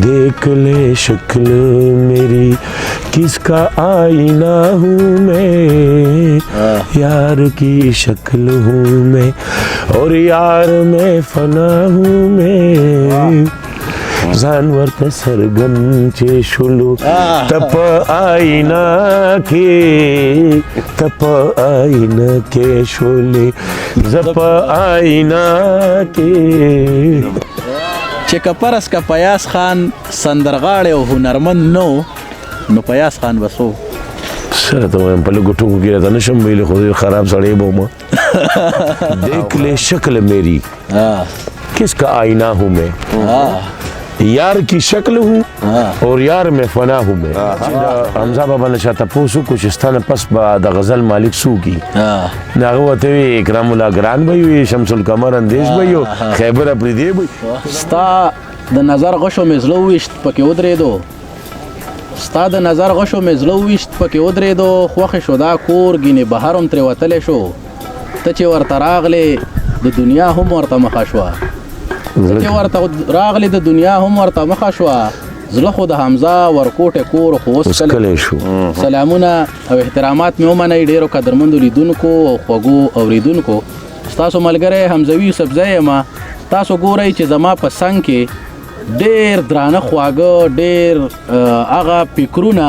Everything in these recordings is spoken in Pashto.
देख ले शक्ल मेरी किसका आईना हूँ मैं, यार की शक्ल हूँ मैं और यार में फना हूँ मैं, जानवर पे सरगम चेशुलू तप आईना के शोले जप आईना के। چې که پرس که پیاس خان سندرغاړی او هنرمند نو پیاس خان به څو سره ته وایم په لږو ټکو کې راته نشم ویلی خو خراب سړی به وم دیکھ لے شکل میری کس کا آئینہ ہوں میں، یار کی شکل ہوں اور یار میں فنا ہوں میں. حمزه بابا نه شاته پوسو کو چې ستانه پس به د غزل مالک سو کی هغه ورته وی اکرام الله ګران به وي، شمس القمر اندیش به یو، خیبر افریدی به. ستا د نظر غشو مې زړه وویشت پکې ودرېدو، ستا د نظر غشو مې زړه وویشت پکې ودرېدو، خوښې شو دا کور ګینې بهر هم ترې وتلی شو، ته چې ورته راغلې د دنیا هم ورته مخه شوه، ته چې ورته راغلې د دنیا هم ورته مخه شوه، زړه خو د حمزه ورکوټې کور خو اوس کلی شو. سلامونه او احترامات مې ومنئ ډېرو قدرمندو لیدونکو او خوږو اورېدونکو. ستاسو ملګری حمزوي یوسفزی یم. تاسو ګورئ چې زما په څنګ کې ډېر درانه خواږه، ډېر هغه فکرونه،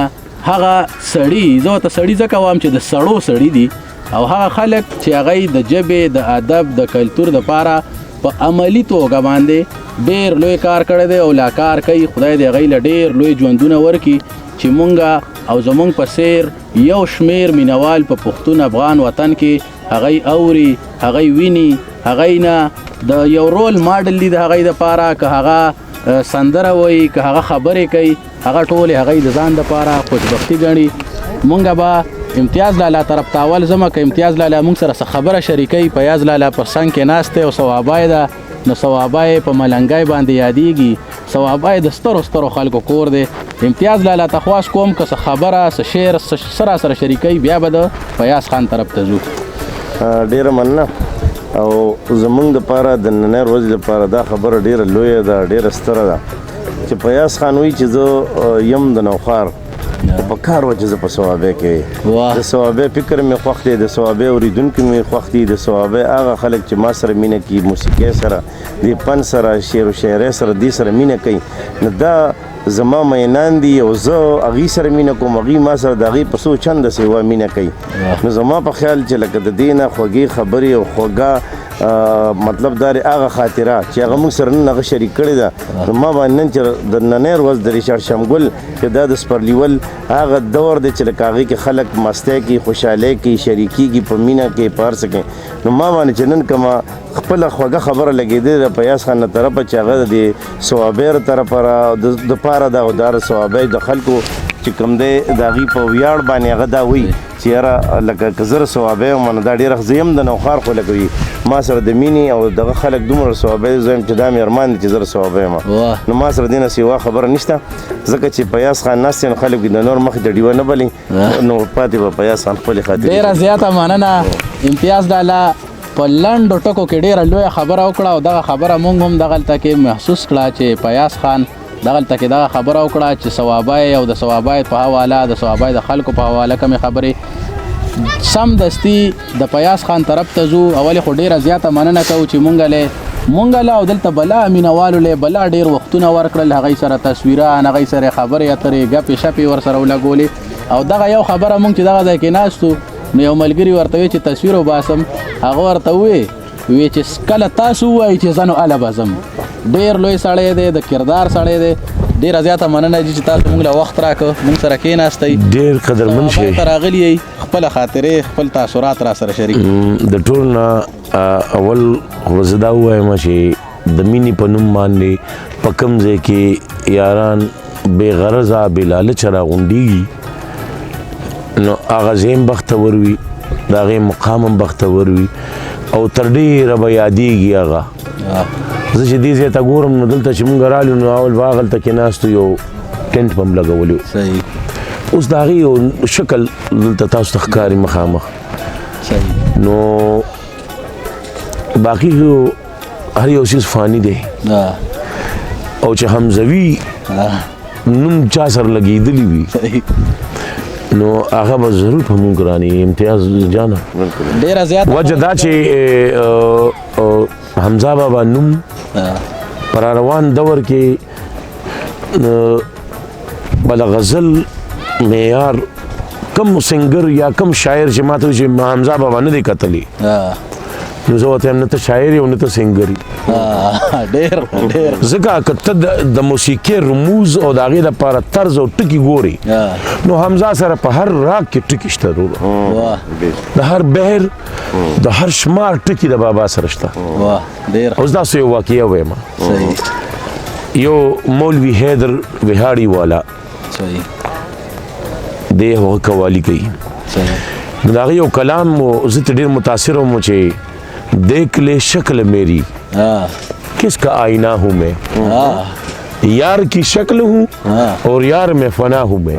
هغه سړي، زه ورته سړي ځکه وایم چې د سړو سړي دي، او هغه خلک چې هغوی د ژبې د ادب د کلتور دپاره په عملي توګه باندې ډېر لوی کار کړی دی او لا کار کوي. خدای دې هغوی له ډېر لوی ژوندونه ورکړي چې مونږ او زمونږ په څېر یو شمېر مینوال په پښتون افغان وطن کې هغوی اوري، هغوی ویني، هغوی نه د یو رول ماډل دي د هغوی دپاره، که هغه سندره وایي، که هغه خبرې کوي، هغه ټولې هغوی د ځان دپاره خوشبختي ګڼي. مونږ به امتیاز لالا طرف ته اول ځمه که امتیاز لالا مونږ سره څه خبره شریکوي. پیاز لالا پر څنګ کې ناست دی او صوابی ده، نو صوابی په ملنګی باندې یادیږي. صوابی د سترو سترو خلکو کور دی. امتیاز لالا ته خواست کوم که څه خبره، څه شعر سره سره شریکوي، بیا به د پیاز خان طرف ته ځو. ډېره مننه. او زمونږ دپاره د نننۍ ورځې دپاره دا خبره ډېره لویه ده، ډېره ستره ده چې پیاز خان وایي چې زه یم د نوخار، په کار وه چې زه په صوابی کې د صوابی فکر مې خوښ دی، د صوابی اورېدونکي مې خوښ دي، د صوابی هغه خلک چې ما سره مینه کوي، موسیقۍ سره، د فن سره، شعر و شاعرۍ سره، دې سره مینه کوي، نو دا زما مینان دي او زه هغوی سره مینه کوم، هغوی ما سره د هغوی په څو چنده سیوا مینه کوي. نو زما په خیال چې لکه د دې نه خوږې خبرې او خوږه مطلب دا هغه خاطره چې هغه موږ سره نن هغه شریک کړې ده، نو ما باندې نن چې د نننۍ ورځ د ریچارډ شمګل چې دا د سپرلیول هغه دور دی چې لکه هغې کې خلک مستی کوي، خوشحالۍ کوي، شریکېږي په مینه کې، په هر څه کې. نو ما باندې چې نن کومه خپله خوږه خبره لګېدې ده پیاز خان له طرفه چې هغه د صوابی طرفه دپاره ده، او دا صوابی د خلکو چې کوم دی د هغوی په ویاړ باندې هغه دا وایي چې یاره لکه که زه صوابی یم نو دا ډېره زه یم د نوخار، خو لکه وي ما سره د مینې او دغه خلک دومره صوابی زه یم چې دا مې ارمان دی چې زه صوابی یم، نو ما سره دې نه سیوا خبره نشته، ځکه چې پیاز خان ناست نو خلک د نور مخې ته ډیوه نه بلي، نو پاتې به پیاز خان خپلې خاطرې. ډېره زیاته مننه امتیاز لالا، په لنډو ټکو کې ډېره لویه خبره وکړه، او دغه خبره مونږ هم دغلته کې محسوس کړه چې پیاز خان دغلته کې دغه خبره وکړه چې صوابی او د صوابی په حواله، د صوابی د خلکو په حواله کومې خبرې. سمدستي د پیاز خان طرف ته ځو. اولې خو ډېره زیاته مننه کوو چې مونږ له او دلته بلا مینوالو له بلا ډېر وختونه ورکړل، هغوی سره تصویران، هغوی سره خبرې اترې، ګپې شپې ورسره ولګولې. او دغه یو خبره مونږ چې دغه ځای کې ناستو نو یو ملګري ورته وی چې تصویر وباسم، هغه ورته وی چې کله تاسو ووایئ چې زه نو هله به ځم. ډېر لوی سړی دی، د کردار سړی دی. ډېره زیاته مننه چې تاسو موږ له وخت راکړه، موږ سره کېناستئ، ډېر قدرمن شئ، ته راغلي یئ، خپله خاطرې، خپل تاثرات را سره شریک. د ټول نه اول خو زه دا ووایم چې د مینې په نوم باندې په کوم ځای کې یاران بې غرضه بې لالچه راغونډېږي، نو هغه ځای هم بختور وي، د هغې مقام هم بختور وي، او تر ډېره به یادېږي هغه. زه چې دې ځای ته ګورم نو دلته چې مونږ رالو نو اول به هغلته کېناستو، یو ټینټ به هم لګولی و، اوس د هغې یو شکل دلته تاسو ته ښکاري مخامخ. نو باقي هر یو څیز فاني دی، او چې حمزوي نوم چا سره لګېدلی وي صحیح نو هغه به ضرور په مونږ ګراني امتیاز جانه ډېره زیاته وجه دا چې حمزه بابا نوم پر روان دور کې بل غزل معیار کم سنگر یا کم شاعر چې ماته چې حمزه بابا نه دی کتلی نو زه ورته نه ته شاعر یې او نه ته سنګر یې ډېر ځکه که ته د موسیقۍ رموز او د هغې دپاره طرز او ټکي ګورې نو حمزه سره په هر راګ کې ټکي شته د هر بهر د هر شمار ټکي د بابا سره شته اوس داسې یو واقعه وایم یو مولوي حیدر وهاړي والا دی هغه قوالی کوي نو د هغې یو کلام زه ته ډېر متاثر وم چې دیکھ لے شکل میری کس کا آئینہ ہوں میں یار کی شکل ہوں اور یار میں فنا ہوں میں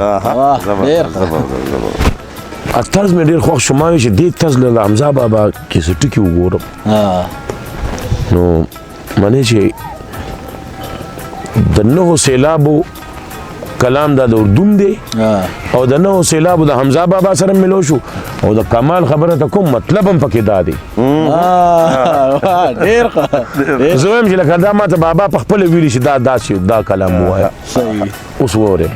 طرز میں ډېر خوښ شوم چې دې طرز له حمزه بابا کې څه ټکي وګورم نو منې چې د نهو سیلابو کلام دا د اردوم دی او د نهو سیلابو د حمزه بابا سره ملو شو او د کمال خبره ته کوم مطلب هم پکې دا دی زه وایم چې لکه دا ماته بابا په خپله ویلي چې دا کلام ووایه اوس وورې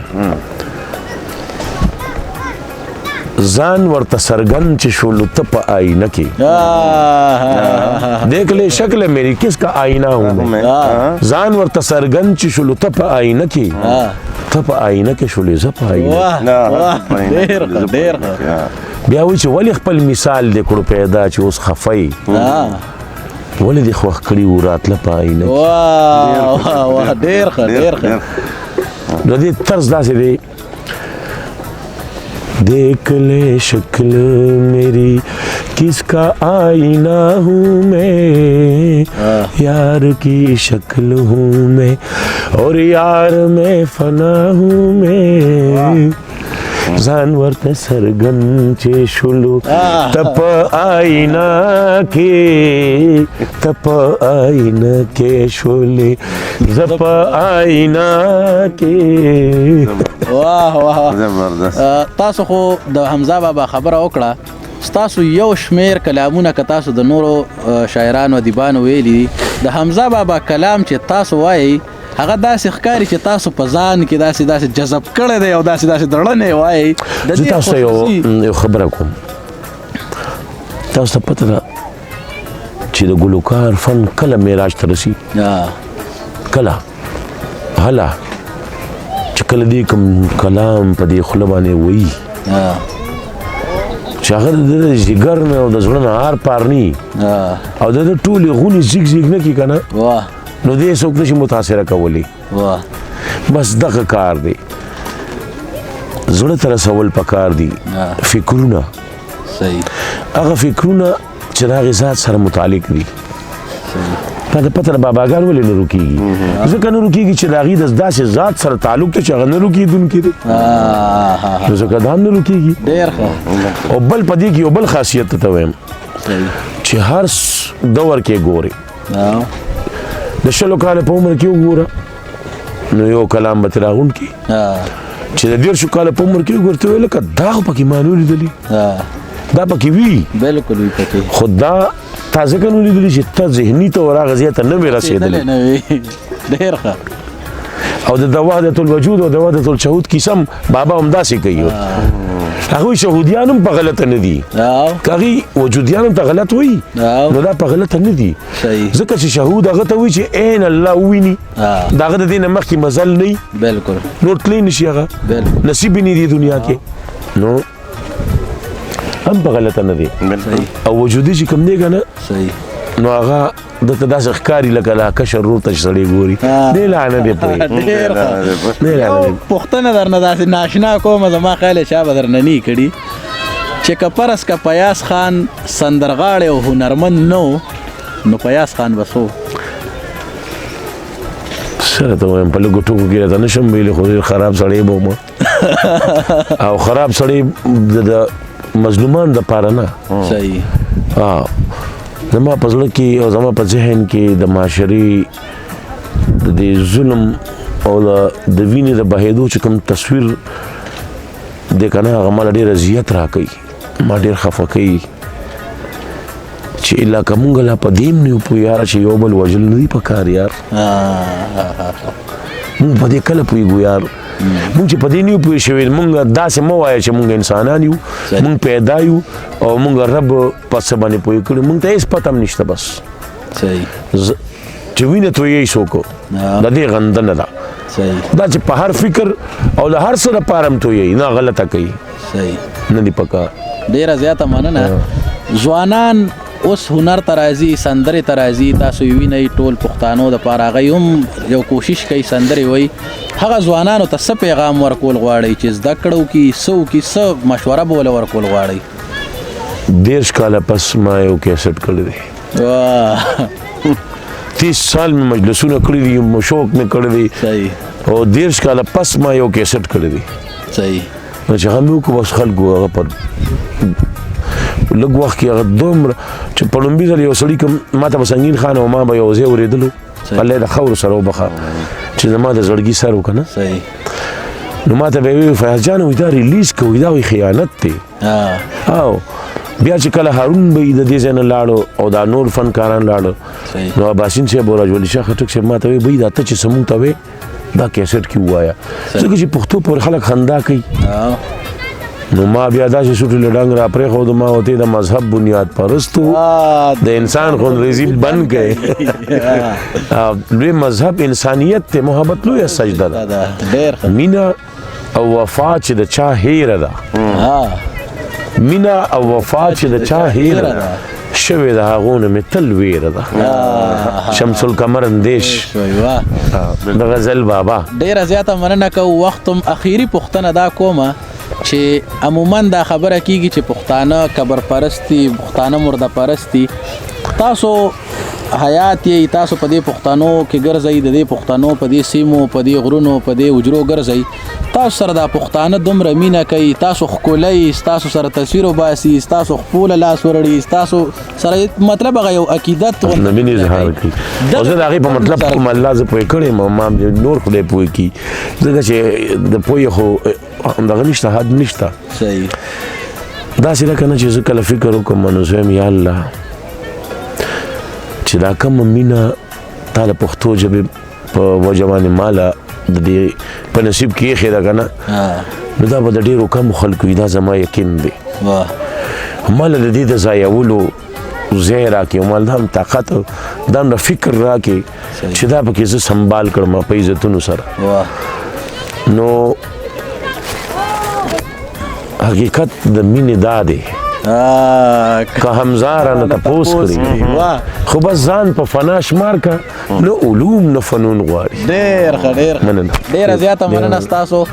ځان ورته څرګند چې شولو ته په آئینه کې دیکھ لے شکل میری کس کا آئینہ ہوں میں ځان ورته څرګند چې شولو ته په آئینه کې ته په آئینه کې شولې زه په آئینه بیا وایي چې ولې خپل مثال دې کړو پیدا چې اوس خفه یې ولې دې خوښ کړي وو راتله په آئینه کې د دې طرز داسې دی دیکھ لے شکل میری کس کا آئینہ ہوں میں یار کی شکل ہوں میں اور یار میں فنا ہوں میں ځان ورته څرګند چې شولو ته په آئینه کې شولې زه په آئینه کې تاسو خو د حمزه بابا خبره وکړه ستاسو یو شمیر کلامونه که تاسو د نورو شاعرانو ادیبانو ویلي د حمزه بابا کلام چې تاسو وایي هغه داسې ښکاري چې تاسو په ځان کې داسې جذب کړی دی او داسې دړنې وایي زه تاسو ته یو خبره کوم تاسو ته پته ده چې د ګلوکار فن کله معراج ته رسي کله هله چې کله دې کوم کلام په دې خوله باندې وایي چې هغه د جګر نه او د زړه نه هار پار نه او د ټولې غونې زیګ نه کي که نه نو دې څوک نشي متاثره کولی بس دغه کار دی زړه ته رسول پکار دي فکرونه هغه فکرونه چې د هغې ذات سره متعلق دي تا ته پته ده باباګان ولې نه روکېږي ځکه نه روکېږي چې د هغې د داسې ذات سره تعلق دی چې هغه نه روکېدونکی دی نو ځکه دا هم نه روکېږي او بل په دې کې یو بل خاصیت ته وایم چې هر دور کې ګورې د شلو کاله په عمر کې وګوره نو یو کلام به ترې راغونډ کړي چې د 10 کاله په عمر کې وګوره ته وایې لکه دا خو پکې ما نه لیدلي دا پکې وي بالکل وي پکې خو دا تا ځکه نه لیدلي چې ته ذهني طور هغه ځای ته نه وې رسېدلی ډېر ښه او د وحدت الوجود او د وحدت الشهود کیسه هم بابا همداسې کوي هغوی شهودیان هم په غلطه نه دي که هغوی وجودیان هم ته غلط وایي نو دا په غلطه نه دي ځکه چې شهود هغه ته وایي چې عین الله وویني د هغه د دې نه مخکې مزل نه وي نور تللی نه شي هغه نصیب یې نه دي دنیا کې نو هم په غلطه نه دي او وجودي چې کوم دی که نه نو هغه دته داسې ښکاري لکه لا کشر رور ته چې سړی ګوري دې لا نه دی پوهېږي پوښتنه درنه داسې ناشنا کومه زما خیال یې چا به درنه نه کړي چې که پرس که پیاز خان سندرغاړی او هنرمند نه نو پیاز خان به څه سره ته وایم په لږو ټکو کې راته نشم ویلی خو ډېر خراب سړی به وم او خراب سړی د مظلومان دپاره نه زما په زړه کې او زما په ذهن کې د معاشري د دې ظلم او د وینې د بهېدو چې کوم تصویر دی که نه هغه ماله ډېر اذیت راکوي ما ډېر خفه کوي چې الا که مونږ لا په دې هم نه یو پوه یاره چې یو بل وژل نه دي پکار یار مونږ په دې کله پوهېږو یار مونږ چې په دې نه یو پوه شوي مونږ داسې مه وایه چې مونږ انسانان یو مونږ پیدا یو او مونږ رب په څه باندې پوه کړي مونږ ته هېڅ پته هم نشته بس چې وینه تویوي څوک د دې غنده نه ده دا چې په هر فکر او له هر څه دپاره هم تویوي نه غلطه کوي نه دي پکار ډېره زیاته مننه ځوانان اوس هنر ته راځي سندرې ته راځي تاسو یې وینئ ټول پښتانو دپاره هغوی هم یو کوشش کوي سندرې وایي هغه ځوانانو ته څه پیغام ورکول غواړئ چې زده کړه وکړي څه وکړي څه مشوره به ورله ورکول غواړئ 10 کاله پس ما یو کیسټ کړی دی 30 سال مې مجلسونه کړي دي شوق مې کړی دی او 10 کاله پس ما یو کیسټ کړی دی نو چې هغه مې وکړو بس خلکو هغه په لږ وخت کې هغه دومره چې په لومبي ځل یو سړي که ما ته به سنګین خان او ما به یو ځای اورېدلو الله یې د خاورو سره وبخه چې زما د زړګي سر و که نه نو ما ته به یې وویل فیاض جان وایي دا ریلیز کوئ دا وایي خیانت دی او بیا چې کله هارون به د دې ځای نه لاړو او دا نور فنکاران لاړو نو عباسین صاحب او راجولي شاه خټک صاحب ما ته وایي بهي دا ته چې څه مونږ ته وایې دا کیسټ کې ووایه ځکه چې پښتو پورې خلک خندا کوي نو ما بیا داسې سوټې له ډنګ را پرېښودو ما ورته د مذهب بنیاد پرستو د انسان خونریزي بند کړئ لوی مذهب انسانیت دی محبت لویه سجده ده مینه او وفا چې د چا هیره ده مینه او وفا چې د چا هیره ده شوې د هغو نه مې تل ویره ده شمس القمر اندیش د غزل بابا ډېره زیاته مننه کوو وخت هم اخیري پوښتنه دا کومه چې عموما دا خبره کیږي چې پښتانه قبر پرستی پښتانه مرده پرستی تاسو حیات یې تاسو په دې پښتنو کې ګرځئ د دې پښتنو په دې سیمو په دې غرونو په دې حجرو ګرځئ تاسو سره دا پښتانه دومره مینه کوي تاسو ښکلی ستاسو سره تصویر وباسي ستاسو خپله لاس وروړي ستاسو سره مطلب هغه یو عقیدت د مینې اظهار کوي او زه د هغې په مطلب کوم الله زه پوه کړی یم ما نور خدای پوه کړي ځکه چې د پوهې خو دغه نشته حد نشته صحیح داسې لکه نه چې زه کله فکر وکړم نو زه یم یا الله چې دا کومه مینه تا د پښتو ژبې په وجه باندې ماله د دې په نصیب کې ایښې ده که نه نو دا به د ډېرو کمو خلکو وي دا زما یقین دی ماله د دې د ځایولو ځای راکړي او ماله دا هم طاقت دا هم فکر راکړي چې دا پکې زه سنبال کړم په عزتونو سره نو حقیقت د مینې دا دی که همزاره نه تپوس کړي خو بس ځان په فنا شمار که نه علوم نه فنون غواړي ډېره زیاته مننه ستاسو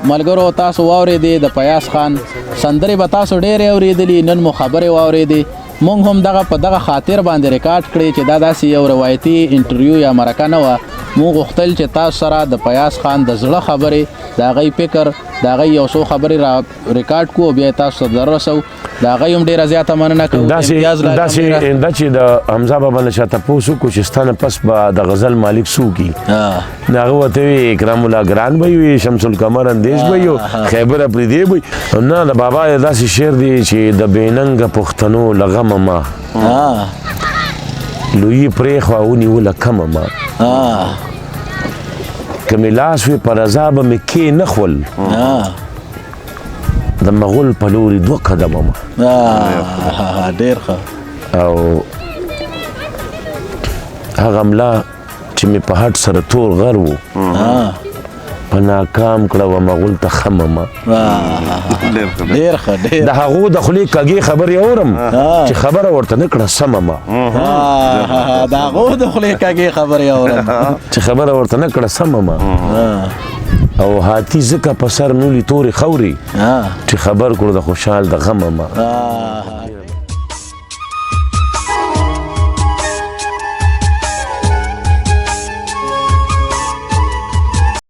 ملګرو تاسو واورېدې د پیاز خان سندرې به تاسو ډېرې اورېدلي نن مو خبرې واورېدې مونږ هم دغه په دغه خاطر باندې ریکارډ کړی چې دا داسې یو روایتي انټرویو یا مرکه نه وه مونږ غوښتل چې تاسو سره د پیاز خان د زړه خبرې د هغوی فکر د هغوی یو څو خبرې را ریکارډ کړو بیا یې تاسو ته دررسو د هغوی هم ډېره زیاته مننه کوو دا چې د حمزه بابا نه چا تپوس وکړو چې ستا نه پس به د غزل مالک څوک وي نو هغه ورته وي اکرام الله ګران به وي شمس القمر اندیش به وي خیبر افریدی به وي نه د بابا داسې شعر دی چې د بېننګه پښتنو له غمه ما لویي پرېښوه ونیوله کمه ما که مې لاس وي په رضا به مې کښېنښول د مغول په لوري 2 قدمه ما ډېر ښه او هغه ملا چې مې په هټ سره تور غر و په ناکام کړه و مغول ته خمه ما ډېر ښه د هغو د خولې کږې خبرې اورم چې خبره ورته نه کړه سمه ما د هغو د خولې کږې خبرې اورم چې خبره ورته نه کړه سمه ما او هاتی ځکه په سر نولي تورې خوري چې خبر کړو د خوشحال د غمه ما